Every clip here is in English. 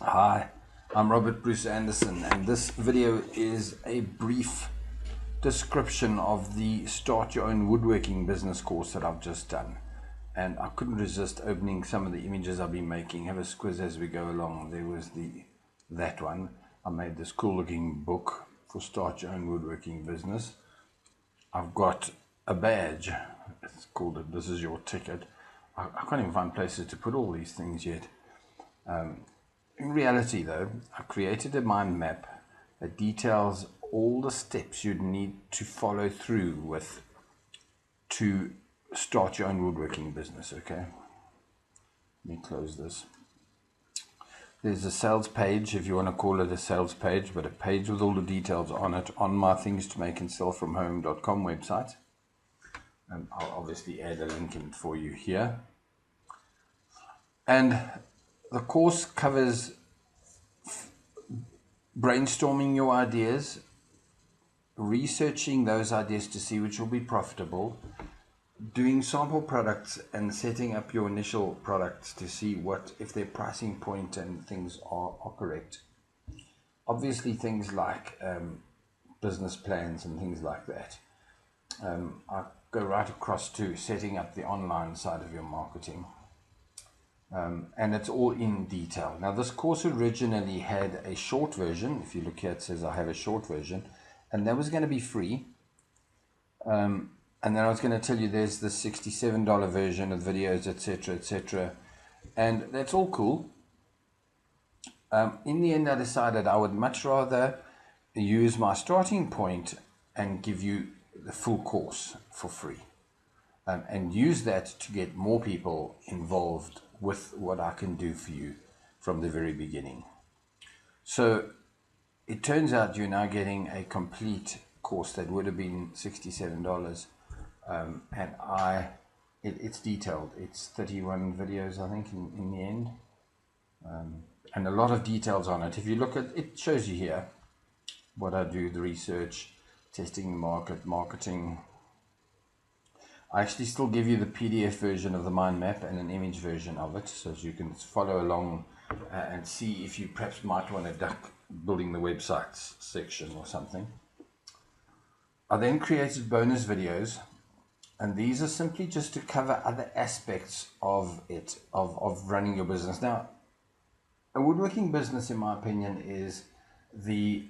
Hi, I'm Robert Bruce Anderson, and this video is a brief description of the Start Your Own Woodworking business course that I've just done. And I couldn't resist opening some of the images I've been making. Have a squiz as we go along. There was that one. I made this cool looking book for Start Your Own Woodworking business. I've got a badge. It's called it, This Is Your Ticket. I can't even find places to put all these things yet. In reality, though, I created a mind map that details all the steps you'd need to follow through with to start your own woodworking business, okay? Let me close this. There's a sales page, if you want to call it a sales page, but a page with all the details on it on my things to make and sell from home.com website. And I'll obviously add a link in for you here. And the course covers brainstorming your ideas, researching those ideas to see which will be profitable, doing sample products and setting up your initial products to see what if their pricing point and things are correct. Obviously things like business plans and things like that. I go right across to setting up the online side of your marketing. And it's all in detail. Now this course originally had a short version. If you look here, it says I have a short version, and that was going to be free. And then I was going to tell you there's the $67 version of videos, etc., etc., and that's all cool. In the end, I decided I would much rather use my starting point and give you the full course for free, and use that to get more people involved with what I can do for you from the very beginning. So it turns out you're now getting a complete course that would have been $67, and it's detailed. It's 31 videos, I think, in the end, and a lot of details on it. If you look at it, shows you here what I do, the research, testing the market, marketing. I actually still give you the PDF version of the mind map and an image version of it, so you can follow along and see if you perhaps might want to duck building the websites section or something. I then created bonus videos, and these are simply just to cover other aspects of it, of running your business. Now, a woodworking business, in my opinion, is the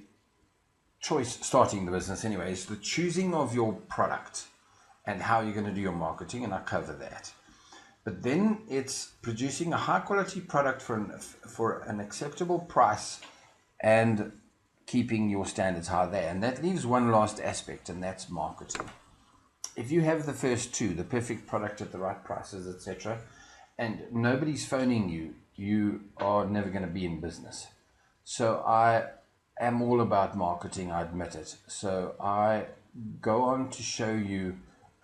choice, starting the business anyway, is the choosing of your product and how you're going to do your marketing, and I cover that. But then it's producing a high quality product for an acceptable price and keeping your standards high there. And that leaves one last aspect, and that's marketing. If you have the first two, the perfect product at the right prices, etc., and nobody's phoning you, you are never going to be in business. So I am all about marketing, I admit it. So I go on to show you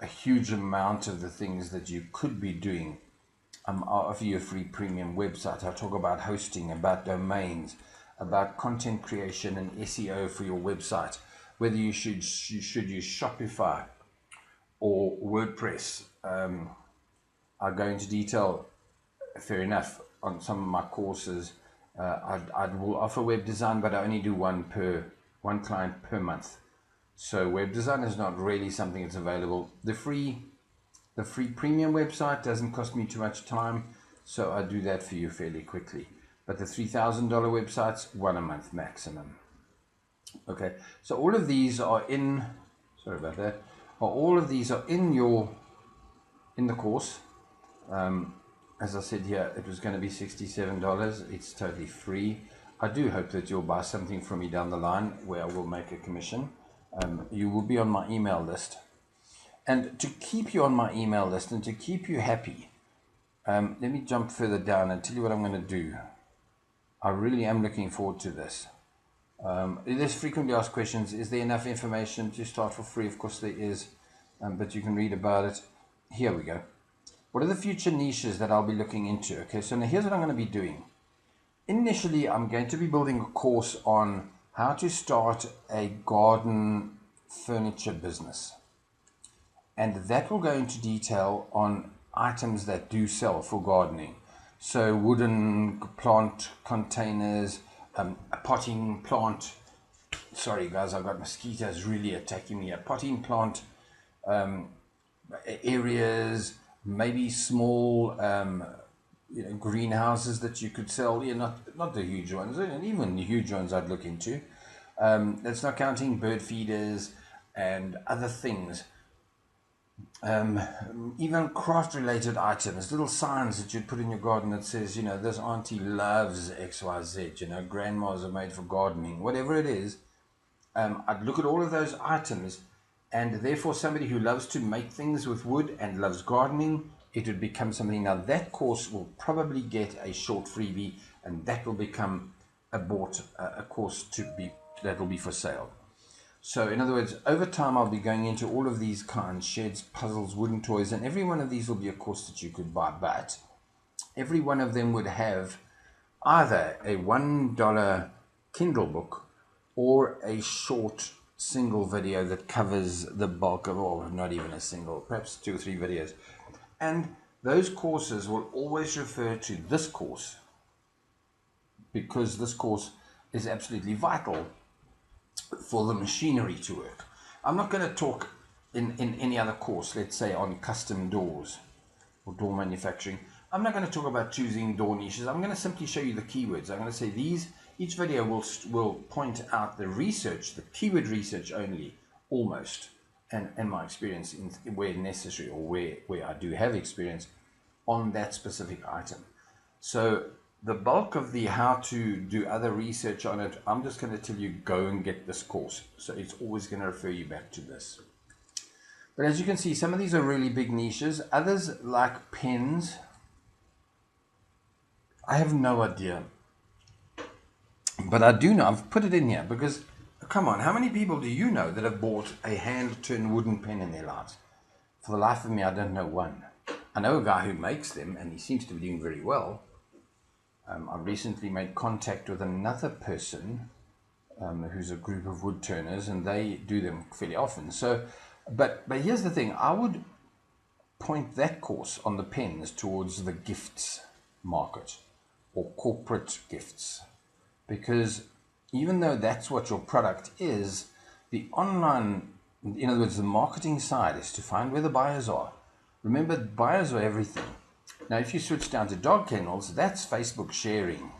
a huge amount of the things that you could be doing. I'll offer you a free premium website. I'll talk about hosting, about domains, about content creation and SEO for your website, whether you should use Shopify or WordPress. I go into detail, fair enough, on some of my courses. I will offer web design, but I only do one client per month. So web design is not really something that's available. The free premium website doesn't cost me too much time, so I do that for you fairly quickly. But the $3,000 websites, one a month maximum. Okay, so all of these are in, sorry about that, all of these are in the course. As I said here, it was going to be $67. It's totally free. I do hope that you'll buy something from me down the line where I will make a commission. You will be on my email list, and to keep you on my email list and to keep you happy, let me jump further down and tell you what I'm going to do. I really am looking forward to this. There's frequently asked questions. Is there enough information to start for free? Of course there is, but you can read about it. Here we go. What are the future niches that I'll be looking into? Okay, so now here's what I'm going to be doing. Initially, I'm going to be building a course on how to start a garden furniture business. And that will go into detail on items that do sell for gardening. So wooden plant containers, a potting plant. Sorry guys, I've got mosquitoes really attacking me. A potting plant areas, maybe small greenhouses that you could sell. Not the huge ones, and even the huge ones I'd look into. That's not counting bird feeders and other things. Even craft related items, little signs that you'd put in your garden that says, this auntie loves XYZ, grandmas are made for gardening, whatever it is. I'd look at all of those items, and therefore somebody who loves to make things with wood and loves gardening, it would become something. Now that course will probably get a short freebie, and that will become a course that will be for sale. So in other words, over time I'll be going into all of these kinds, sheds, puzzles, wooden toys, and every one of these will be a course that you could buy, but every one of them would have either a $1 Kindle book or a short single video that covers the bulk of, or not even a single, perhaps 2 or 3 videos. And those courses will always refer to this course, because this course is absolutely vital for the machinery to work. I'm not going to talk in any other course, let's say on custom doors or door manufacturing. I'm not going to talk about choosing door niches. I'm going to simply show you the keywords. I'm going to say each video will point out the research, the keyword research only, almost, and my experience where necessary, or where I do have experience on that specific item. So the bulk of the how to do other research on it, I'm just going to tell you, go and get this course. So it's always going to refer you back to this. But as you can see, some of these are really big niches. Others, like pens, I have no idea. But I do know, I've put it in here because, come on, how many people do you know that have bought a hand-turned wooden pen in their lives? For the life of me, I don't know one. I know a guy who makes them, and he seems to be doing very well. I've recently made contact with another person who's a group of wood turners, and they do them fairly often. So, but here's the thing, I would point that course on the pens towards the gifts market or corporate gifts, because even though that's what your product is, the online, in other words, the marketing side is to find where the buyers are. Remember, buyers are everything. Now, if you switch down to dog kennels, that's Facebook sharing.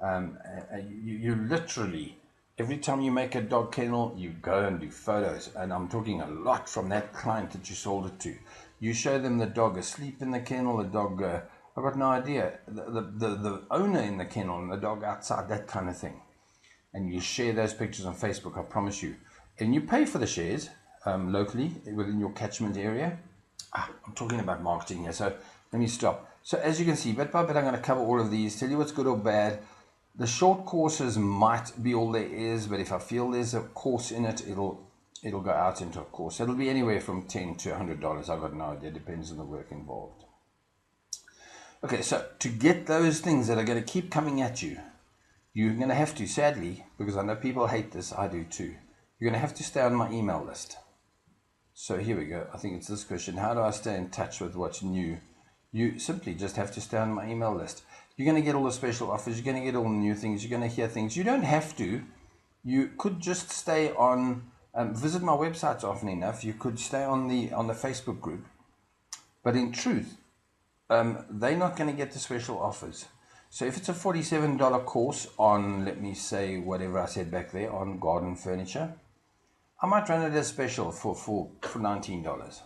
You literally, every time you make a dog kennel, you go and do photos. And I'm talking a lot from that client that you sold it to. You show them the dog asleep in the kennel, the dog, I've got no idea, the owner in the kennel and the dog outside, that kind of thing. And you share those pictures on Facebook, I promise you. And you pay for the shares locally within your catchment area. I'm talking about marketing here, so let me stop. So as you can see, bit by bit, I'm going to cover all of these, tell you what's good or bad. The short courses might be all there is, but if I feel there's a course in it, it'll go out into a course. It'll be anywhere from $10 to $100. I've got no idea. Depends on the work involved. Okay, so to get those things that are going to keep coming at you, you're going to have to, sadly, because I know people hate this, I do too, you're going to have to stay on my email list. So here we go. I think it's this question. How do I stay in touch with what's new? You simply just have to stay on my email list. You're going to get all the special offers. You're going to get all the new things. You're going to hear things. You don't have to. You could just stay on, visit my websites often enough. You could stay on the Facebook group. But in truth, they're not going to get the special offers. So if it's a $47 course on, let me say, whatever I said back there, on garden furniture, I might run it as special for $19.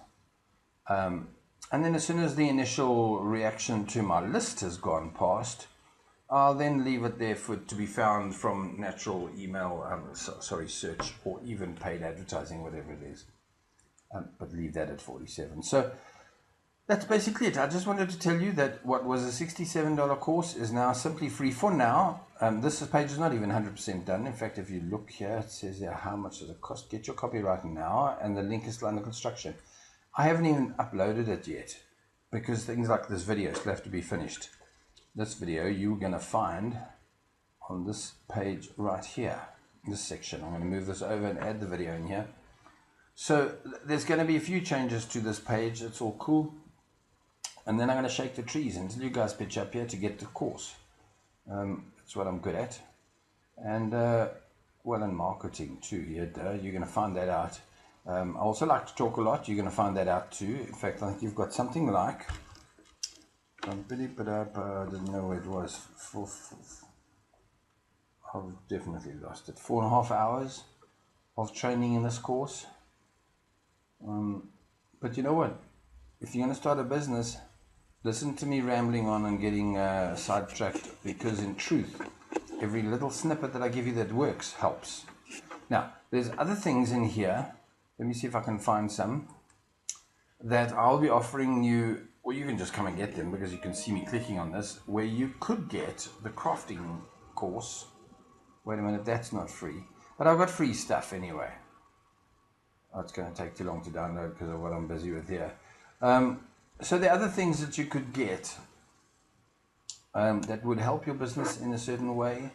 And then as soon as the initial reaction to my list has gone past, I'll then leave it there for it to be found from natural email, search, or even paid advertising, whatever it is. But leave that at 47. So that's basically it. I just wanted to tell you that what was a $67 course is now simply free for now. This page is not even 100% done. In fact, if you look here, it says there, how much does it cost? Get your copy right now, and the link is still under construction. I haven't even uploaded it yet, because things like this video still have to be finished. This video you're going to find on this page right here, this section. I'm going to move this over and add the video in here. So there's going to be a few changes to this page. It's all cool. And then I'm going to shake the trees until you guys pitch up here to get the course. That's what I'm good at. And, well, in marketing too, here, you're going to find that out. I also like to talk a lot. You're going to find that out too. In fact, I think you've got something like, I didn't know where it was. I've definitely lost it. 4.5 hours of training in this course. But you know what? If you're going to start a business, listen to me rambling on and getting sidetracked, because in truth, every little snippet that I give you that works helps. Now, there's other things in here. Let me see if I can find some that I'll be offering you, or you can just come and get them because you can see me clicking on this, where you could get the crafting course. Wait a minute, that's not free. But I've got free stuff anyway. Oh, it's going to take too long to download because of what I'm busy with here. So there are other things that you could get that would help your business in a certain way.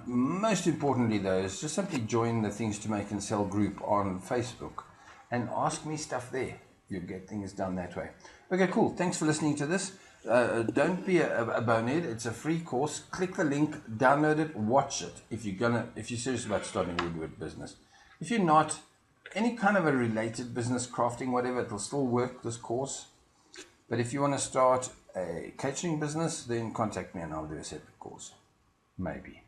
Most importantly, though, is just simply join the Things to Make and Sell group on Facebook and ask me stuff there. You'll get things done that way. Okay, cool. Thanks for listening to this. Don't be a bonehead. It's a free course. Click the link, download it, watch it. If you're serious about starting a woodwork business. If you're not, any kind of a related business, crafting, whatever, it'll still work, this course. But if you want to start a catering business, then contact me and I'll do a separate course. Maybe.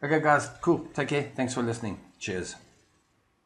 Okay, guys, cool. Take care. Thanks for listening. Cheers.